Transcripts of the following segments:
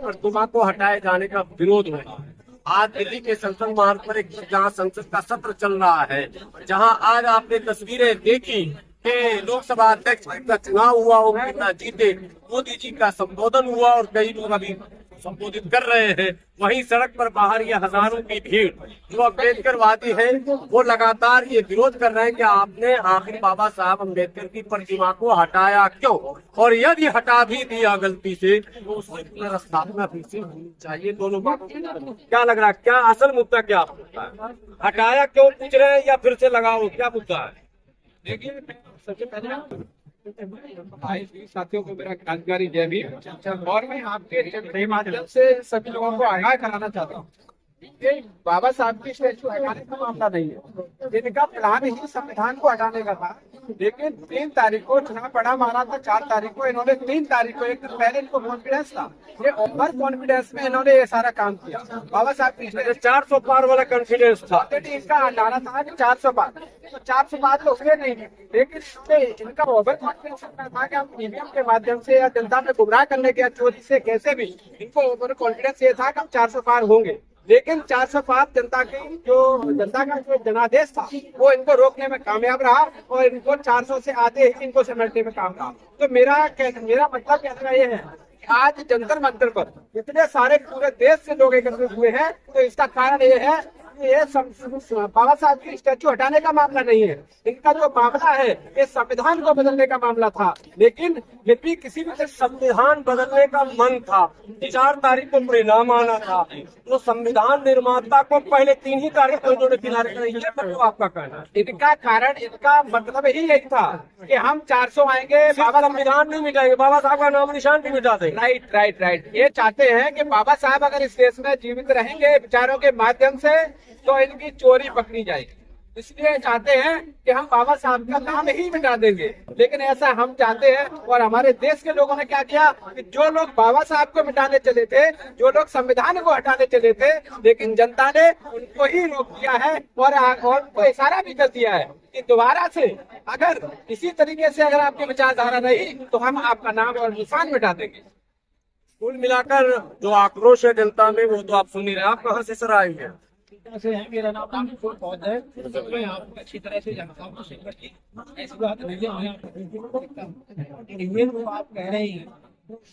प्रतिमा को हटाए जाने का विरोध हुआ। आज दिल्ली के संसद मार्ग पर एक जहाँ संसद का सत्र चल रहा है, जहाँ आज आपने तस्वीरें देखी कि लोकसभा अध्यक्ष का चुनाव हुआ, वो कितना जीते, मोदी जी का संबोधन हुआ और कई लोग अभी संबोधित कर रहे हैं। वहीं सड़क पर बाहर ये हजारों की भीड़ जो अम्बेडकरवादी हैं, वो लगातार ये विरोध कर रहे हैं कि आपने आखिर बाबा साहब अम्बेडकर की प्रतिमा को हटाया क्यों, और यदि हटा भी दिया गलती से तो उसकी पुनर्स्थापना फिर से होनी चाहिए। दोनों बात क्या लग रहा है, क्या असल मुद्दा क्या है? हटाया क्यों पूछ रहे हैं या फिर से लगाओ, क्या मुद्दा है? देखिए, सबसे पहले साथियों को मेरा क्रांतिकारी जय भीम। और मैं आपके माध्यम से सभी लोगों को आगाह कराना चाहता हूँ, ये बाबा साहब की स्टैचू हटाने का मामला नहीं है। इनका प्लान ही संविधान को हटाने का था, लेकिन 3 तारीख को चुनाव पड़ा मारा था। 4 तारीख को इन्होंने 3 तारीख को, एक दिन पहले इनको कॉन्फिडेंस था, ये ओवर कॉन्फिडेंस में इन्होंने ये सारा काम किया। बाबा साहब की 400 पार वाला कॉन्फिडेंस था, इसका हटाना था कि 400 पार, तो 400 पार तो हुए नहीं, लेकिन इनका ओवर कॉन्फिडेंस था कि हम ईवीएम के माध्यम से या जनता में गुमराह करने के चोरी से कैसे भी, इनको ओवर कॉन्फिडेंस ये था कि हम 400 पार होंगे। लेकिन 400 पार जनता का जो जनादेश था वो इनको रोकने में कामयाब रहा और इनको 400 से आते ही इनको समेटने में काम रहा। तो मेरा मतलब कहना ये है, आज जंतर मंतर पर इतने सारे पूरे देश से लोग एकत्रित हुए हैं, तो इसका कारण ये है ये बाबा साहब की स्टैचू हटाने का मामला नहीं है। इनका जो मामला है ये संविधान को बदलने का मामला था, लेकिन फिर भी किसी भी संविधान बदलने का मन था। 4 तारीख को परिणाम आना था, तो संविधान निर्माता को पहले 3 ही तारीख को इन्होंने किनारे कर दिया। तो आपका कहना है इनका कारण, इनका मतलब ही यही था कि हम 400 आएंगे, बाबा संविधान नहीं मिटाएंगे, बाबा साहब का नाम निशान भी मिटा देंगे। राइट। ये चाहते हैं कि बाबा साहब अगर इस देश में जीवित रहेंगे विचारों के माध्यम से, तो इनकी चोरी पकड़ी जाएगी। इसलिए चाहते हैं कि हम बाबा साहब का नाम ही मिटा देंगे, लेकिन ऐसा हम चाहते हैं। और हमारे देश के लोगों ने क्या किया कि जो लोग बाबा साहब को मिटाने चले थे, जो लोग संविधान को हटाने चले थे, लेकिन जनता ने उनको ही रोक दिया है और उनको इशारा भी कर दिया है कि दोबारा से अगर इसी तरीके से अगर आपकी विचारधारा रही तो हम आपका नाम और निशान मिटा देंगे। कुल मिलाकर जो आक्रोश है जनता में, वो तो आप सुन ही रहे। आप कहाँ से सर आए हैं? से है, मेरा नाम रामकिशोर पौध है। मैं आपको अच्छी तरह से जानता हूँ। ऐसी बात नहीं है, वो आप कह रहे हैं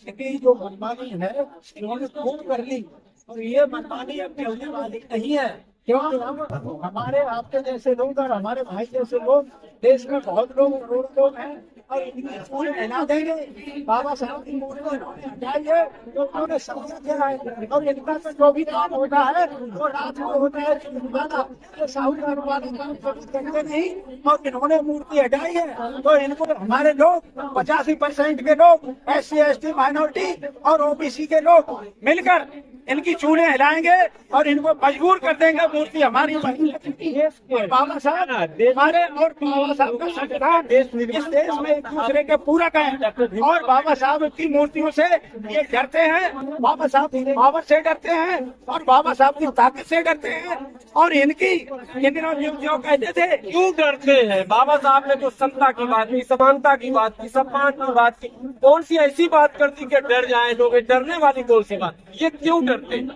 कि जो मनमानी है इन्होंने खूब कर ली, और ये मनमानी अब होने वाली नहीं है, क्योंकि हम हमारे आपके जैसे लोग और हमारे भाई जैसे लोग देश में बहुत लोग हैं और इनकी फूल बना देंगे। बाबा साहब की मूर्ति हटाई है तो उन्होंने समझ किया है, और इनका तो जो भी काम होता है वो रात को होता है। साहूकार वाले काम कभी करते नहीं, और इन्होंने मूर्ति हटाई है तो इनको हमारे लोग 85% के लोग, SC ST माइनॉरिटी और OBC के लोग मिलकर इनकी चूड़े हिलाएंगे और इनको मजबूर कर देंगे मूर्ति हमारी बाबा साहब हमारे और बाबा साहब का संविधान इस देश में एक दूसरे के पूरक है, और बाबा साहब की मूर्तियों से ये डरते हैं, बाबा साहब की पावर से डरते हैं और बाबा साहब की ताकत से डरते हैं। और इनकी जो कहते थे क्यों डरते हैं? बाबा साहब ने तो समता की बात की, समानता की बात की, सम्मान की बात की, कौन सी ऐसी बात करती कि डर जाए लोग? डरने वाली कौन सी बात? ये क्यों डरते हैं?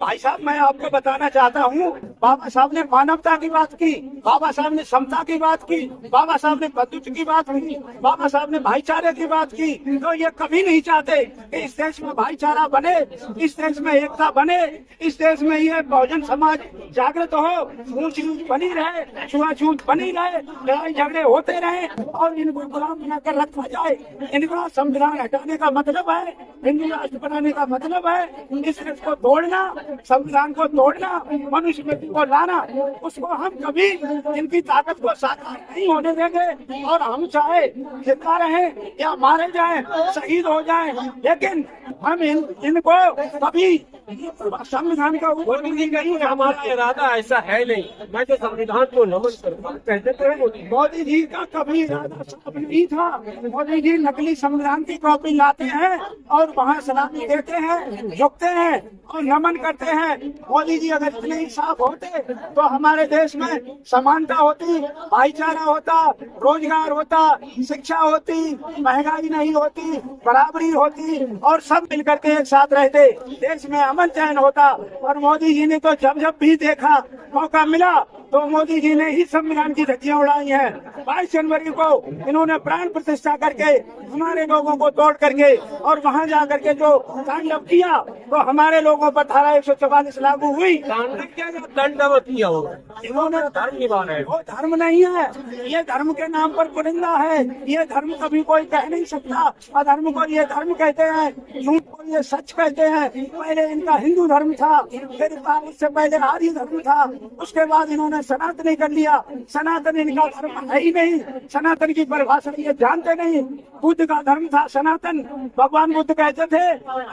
भाई साहब, मैं आपको बताना चाहता हूँ, बाबा साहब ने मानवता की बात की, बाबा साहब ने समता की बात की, बाबा साहब ने बंधुत्व की बात की, बाबा साहब ने भाईचारे की बात की। तो ये कभी नहीं चाहते कि इस देश में भाईचारा बने, इस देश में एकता बने, इस देश में ये बहुजन समाज जागृत हो, ऊंच नीच बनी रहे, छुआछूत बनी रहे, लड़ाई झगड़े होते रहे और इनको गुलाम बनाकर रखा जाए। इनको संविधान हटाने का मतलब है, हिंदू राष्ट्र बनाने का मतलब है इस देश को तोड़ना, संविधान को तोड़ना, मनुष्य को लाना। उसको हम कभी इनकी ताकत को साकार नहीं होने देंगे, और हम चाहे जिंदा रहें या मारे जाएं, शहीद हो जाएं, लेकिन हम इनको कभी संविधान का मोदी जी कहीं हमारा इरादा ऐसा है नहीं। मैं तो संविधान को नमन करता हूँ, कहते थे मोदी जी का कभी इरादा साफ नहीं था। मोदी जी नकली संविधान की कॉपी लाते हैं और वहाँ सलामी देते हैं, झुकते हैं। और नमन करते हैं। मोदी जी अगर इतने ही साफ होते तो हमारे देश में समानता होती, भाईचारा होता, रोजगार होता, शिक्षा होती, महंगाई नहीं होती, बराबरी होती और सब मिलकर के एक साथ रहते, देश में अमन चैन होता। और मोदी जी ने तो जब जब भी देखा मौका मिला तो मोदी जी ने ही संविधान की धज्जियां उड़ाई हैं। 22 जनवरी को इन्होंने प्राण प्रतिष्ठा करके हमारे लोगों को तोड़ करके और वहां जा करके जो तांडव किया तो हमारे लोगों पर धारा 144 लागू हुई। दंडवत किया होगा, इन्होंने धर्म निभाना है। वो धर्म नहीं है, ये धर्म के नाम पर पुरिंदा है। ये धर्म कभी कोई कह नहीं सकता। अधर्म को ये धर्म कहते हैं, झूठ को ये सच कहते हैं। पहले इनका हिंदू धर्म था, फिर उससे पहले आर्य धर्म था, उसके बाद इन्होंने सनातनी कर लिया। सनातन इनका धर्म है ही नहीं, सनातन की परिभाषा ये जानते नहीं। बुद्ध का धर्म था सनातन, भगवान बुद्ध कहते थे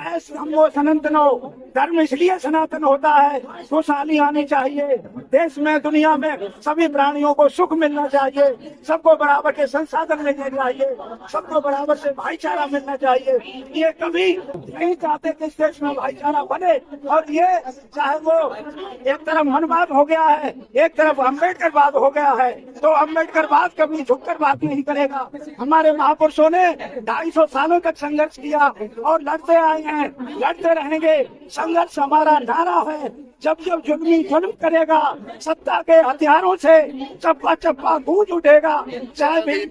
ऐसा हम वो सनातन हो। धर्म इसलिए सनातन होता है, खुशहाली आनी चाहिए देश में, दुनिया में सभी प्राणियों को सुख मिलना चाहिए, सबको बराबर के संसाधन मिलने चाहिए, सबको बराबर से भाईचारा मिलना चाहिए। ये कभी नहीं चाहते कि इस देश में भाईचारा बने। और ये चाहे वो एक तरफ मनवाद हो गया है, एक तरफ अम्बेडकरवाद हो गया है, तो अम्बेडकरवाद कभी झुककर बात नहीं करेगा। हमारे महापुरुषों ने 250 सालों तक संघर्ष किया और लड़ते आए हैं, लड़ते रहेंगे। संघर्ष हमारा नारा है। जब जब जुल्मी जुल्म करेगा सत्ता के हथियारों से चप्पा चप्पा गूंज उठेगा, चाहे भी